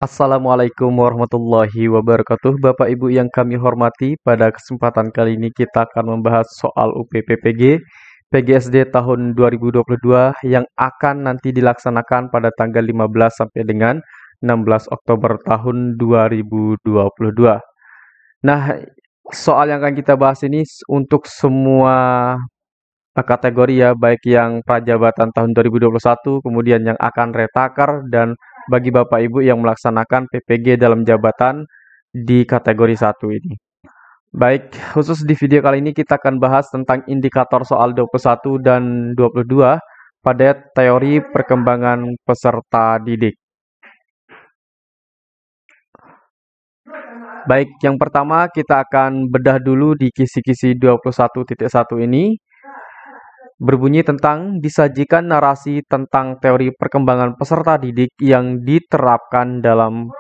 Assalamualaikum warahmatullahi wabarakatuh. Bapak Ibu yang kami hormati, pada kesempatan kali ini kita akan membahas soal UPPPG PGSD tahun 2022 yang akan nanti dilaksanakan pada tanggal 15 sampai dengan 16 Oktober tahun 2022. Nah, soal yang akan kita bahas ini untuk semua kategori ya, baik yang prajabatan tahun 2021, kemudian yang akan retakar, dan bagi Bapak Ibu yang melaksanakan PPG dalam jabatan di kategori 1 ini. Baik, khusus di video kali ini kita akan bahas tentang indikator soal 21 dan 22 pada teori perkembangan peserta didik. Baik, yang pertama kita akan bedah dulu di kisi-kisi 21.1 ini. Berbunyi tentang disajikan narasi tentang teori perkembangan peserta didik yang diterapkan dalam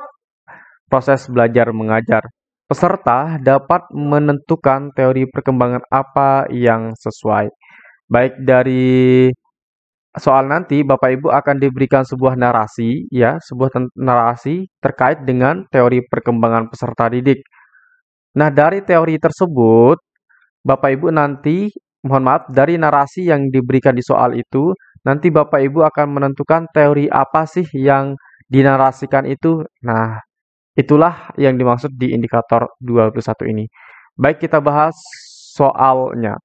proses belajar mengajar. Peserta dapat menentukan teori perkembangan apa yang sesuai. Baik, dari soal nanti Bapak Ibu akan diberikan sebuah narasi ya, sebuah narasi terkait dengan teori perkembangan peserta didik. Nah, dari teori tersebut Bapak Ibu nanti, mohon maaf, dari narasi yang diberikan di soal itu, nanti Bapak Ibu akan menentukan teori apa sih yang dinarasikan itu. Nah, itulah yang dimaksud di indikator 21 ini. Baik, kita bahas soalnya.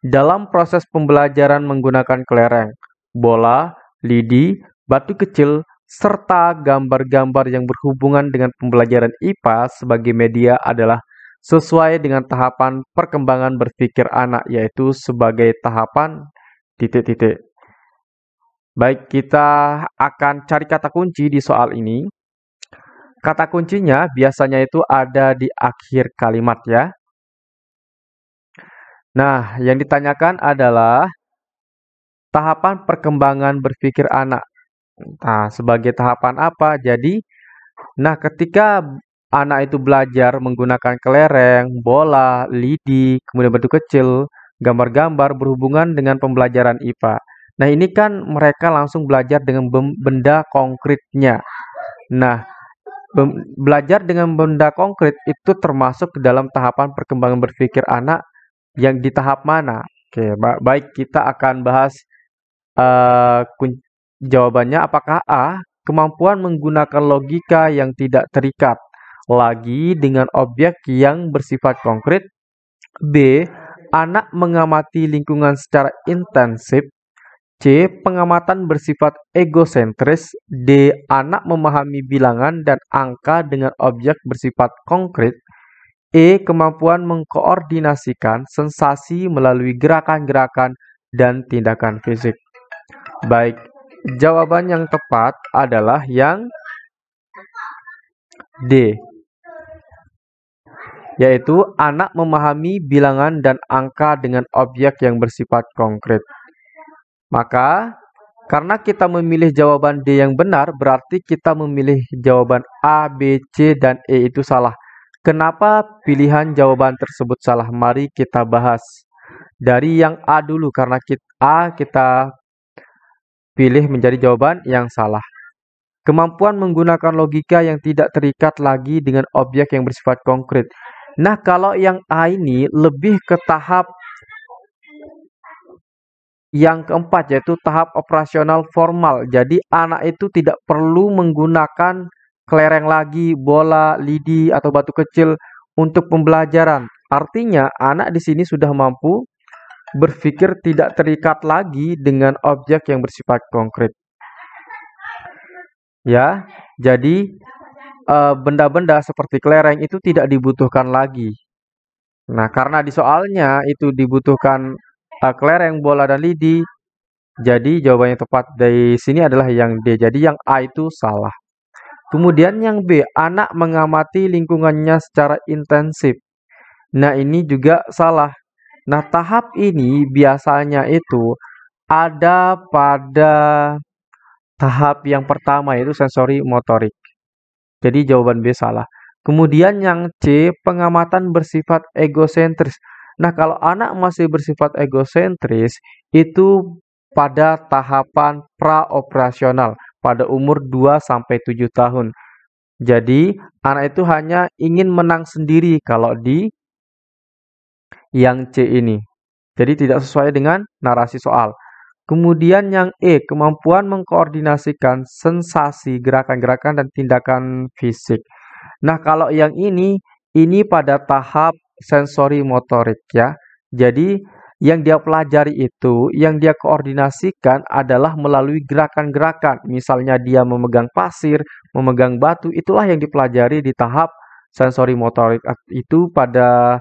Dalam proses pembelajaran menggunakan kelereng, bola, lidi, batu kecil, serta gambar-gambar yang berhubungan dengan pembelajaran IPA sebagai media adalah sesuai dengan tahapan perkembangan berpikir anak, yaitu sebagai tahapan titik-titik. Baik, kita akan cari kata kunci di soal ini. Kata kuncinya biasanya itu ada di akhir kalimat ya. Nah, yang ditanyakan adalah tahapan perkembangan berpikir anak. Nah, sebagai tahapan apa? Jadi, ketika anak itu belajar menggunakan kelereng, bola, lidi, kemudian batu kecil, gambar-gambar berhubungan dengan pembelajaran IPA. Nah, ini kan mereka langsung belajar dengan benda konkretnya. Nah, belajar dengan benda konkret itu termasuk ke dalam tahapan perkembangan berpikir anak yang di tahap mana? Oke, baik, kita akan bahas jawabannya. Apakah A, kemampuan menggunakan logika yang tidak terikat lagi dengan objek yang bersifat konkret. B, anak mengamati lingkungan secara intensif. C, pengamatan bersifat egosentris. D, anak memahami bilangan dan angka dengan objek bersifat konkret. E, kemampuan mengkoordinasikan sensasi melalui gerakan-gerakan dan tindakan fisik. Baik, jawaban yang tepat adalah yang D, yaitu anak memahami bilangan dan angka dengan objek yang bersifat konkret. Maka, karena kita memilih jawaban D yang benar, berarti kita memilih jawaban A, B, C, dan E itu salah. Kenapa pilihan jawaban tersebut salah? Mari kita bahas. Dari yang A dulu, karena kita pilih menjadi jawaban yang salah. Kemampuan menggunakan logika yang tidak terikat lagi dengan objek yang bersifat konkret. Nah, kalau yang A ini lebih ke tahap yang keempat, yaitu tahap operasional formal. Jadi, anak itu tidak perlu menggunakan kelereng lagi, bola, lidi, atau batu kecil untuk pembelajaran. Artinya, anak di sini sudah mampu berpikir tidak terikat lagi dengan objek yang bersifat konkret. Ya, jadi benda-benda seperti kelereng itu tidak dibutuhkan lagi. Nah, karena di soalnya itu dibutuhkan kelereng, bola, dan lidi, jadi jawaban yang tepat dari sini adalah yang D. Jadi yang A itu salah. Kemudian yang B, anak mengamati lingkungannya secara intensif. Nah, ini juga salah. Nah, tahap ini biasanya itu ada pada tahap yang pertama, yaitu sensori motorik. Jadi jawaban B salah. Kemudian yang C, pengamatan bersifat egosentris. Nah, kalau anak masih bersifat egosentris, itu pada tahapan praoperasional, pada umur 2-7 tahun. Jadi, anak itu hanya ingin menang sendiri kalau di yang C ini. Jadi tidak sesuai dengan narasi soal. Kemudian yang E, kemampuan mengkoordinasikan sensasi, gerakan-gerakan, dan tindakan fisik. Nah, kalau yang ini pada tahap sensori motorik ya. Jadi, yang dia pelajari itu, yang dia koordinasikan adalah melalui gerakan-gerakan. Misalnya dia memegang pasir, memegang batu, itulah yang dipelajari di tahap sensori motorik itu pada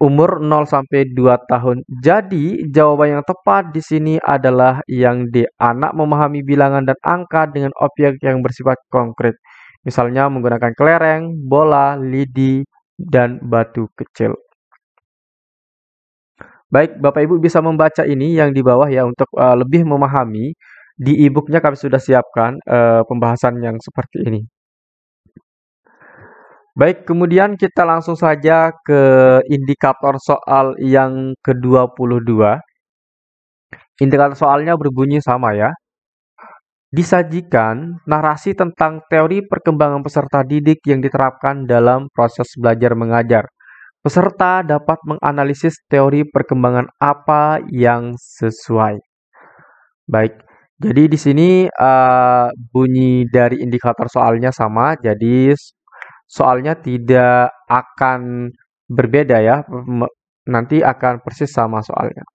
umur 0 sampai 2 tahun. Jadi, jawaban yang tepat di sini adalah yang D. Anak memahami bilangan dan angka dengan objek yang bersifat konkret. Misalnya menggunakan kelereng, bola, lidi, dan batu kecil. Baik, Bapak Ibu bisa membaca ini yang di bawah ya untuk lebih memahami. Di e-booknya kami sudah siapkan pembahasan yang seperti ini. Baik, kemudian kita langsung saja ke indikator soal yang ke-22. Indikator soalnya berbunyi sama ya. Disajikan narasi tentang teori perkembangan peserta didik yang diterapkan dalam proses belajar mengajar. Peserta dapat menganalisis teori perkembangan apa yang sesuai. Baik, jadi di sini bunyi dari indikator soalnya sama, jadi soalnya tidak akan berbeda ya, nanti akan persis sama soalnya.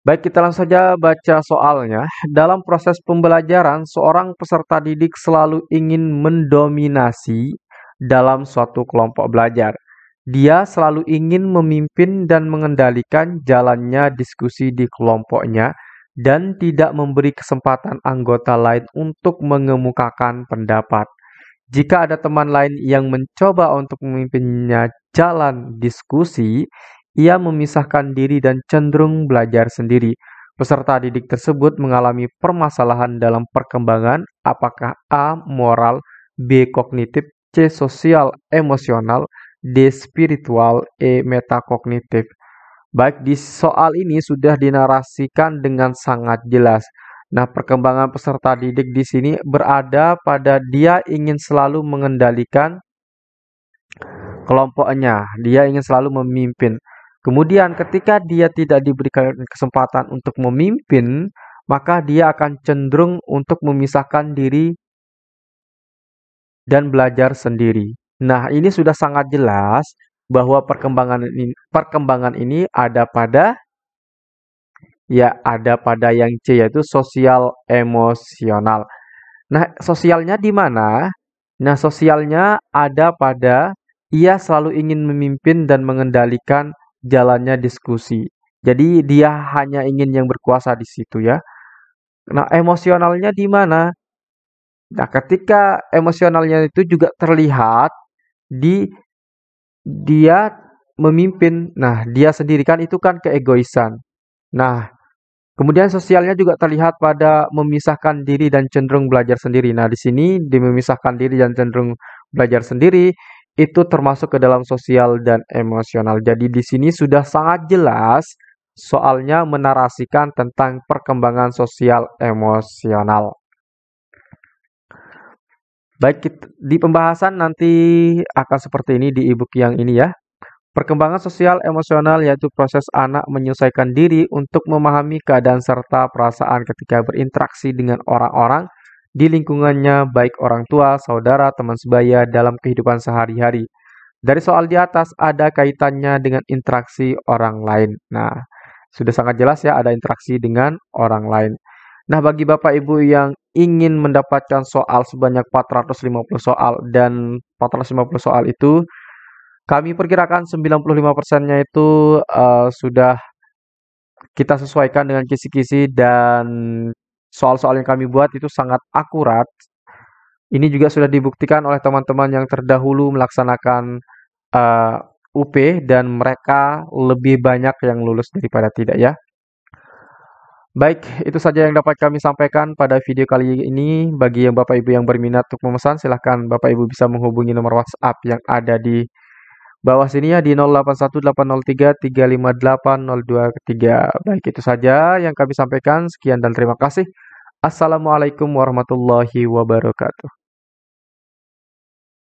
Baik, kita langsung saja baca soalnya. Dalam proses pembelajaran, seorang peserta didik selalu ingin mendominasi dalam suatu kelompok belajar. Dia selalu ingin memimpin dan mengendalikan jalannya diskusi di kelompoknya dan tidak memberi kesempatan anggota lain untuk mengemukakan pendapat. Jika ada teman lain yang mencoba untuk memimpinnya jalan diskusi, ia memisahkan diri dan cenderung belajar sendiri. Peserta didik tersebut mengalami permasalahan dalam perkembangan, apakah A. moral, B. kognitif, C. sosial emosional, D. spiritual, E. metakognitif. Baik, di soal ini sudah dinarasikan dengan sangat jelas. Nah, perkembangan peserta didik di sini berada pada dia ingin selalu mengendalikan kelompoknya. Dia ingin selalu memimpin. Kemudian ketika dia tidak diberikan kesempatan untuk memimpin, maka dia akan cenderung untuk memisahkan diri dan belajar sendiri. Nah, ini sudah sangat jelas bahwa perkembangan ini ada pada yang C yaitu sosial emosional. Nah, sosialnya di mana? Nah, sosialnya ada pada ia selalu ingin memimpin dan mengendalikan jalannya diskusi. Jadi dia hanya ingin yang berkuasa di situ ya. Nah, emosionalnya di mana? Nah, ketika emosionalnya itu juga terlihat di dia memimpin. Nah, dia sendiri kan itu kan keegoisan. Nah, kemudian sosialnya juga terlihat pada memisahkan diri dan cenderung belajar sendiri. Nah, di sini di memisahkan diri dan cenderung belajar sendiri itu termasuk ke dalam sosial dan emosional. Jadi di sini sudah sangat jelas soalnya menarasikan tentang perkembangan sosial emosional. Baik, di pembahasan nanti akan seperti ini di e-book yang ini ya. Perkembangan sosial emosional yaitu proses anak menyesuaikan diri untuk memahami keadaan serta perasaan ketika berinteraksi dengan orang-orang di lingkungannya, baik orang tua, saudara, teman sebaya dalam kehidupan sehari-hari. Dari soal di atas ada kaitannya dengan interaksi orang lain. Nah, sudah sangat jelas ya ada interaksi dengan orang lain. Nah, bagi Bapak Ibu yang ingin mendapatkan soal sebanyak 450 soal dan 450 soal itu kami perkirakan 95%-nya itu sudah kita sesuaikan dengan kisi-kisi dan soal-soal yang kami buat itu sangat akurat. Ini juga sudah dibuktikan oleh teman-teman yang terdahulu melaksanakan UP dan mereka lebih banyak yang lulus daripada tidak ya. Baik, itu saja yang dapat kami sampaikan pada video kali ini. Bagi yang Bapak Ibu yang berminat untuk memesan, silahkan Bapak Ibu bisa menghubungi nomor WhatsApp yang ada di bawah sini ya di 081803358023. Baik, itu saja yang kami sampaikan. Sekian dan terima kasih. Assalamualaikum warahmatullahi wabarakatuh.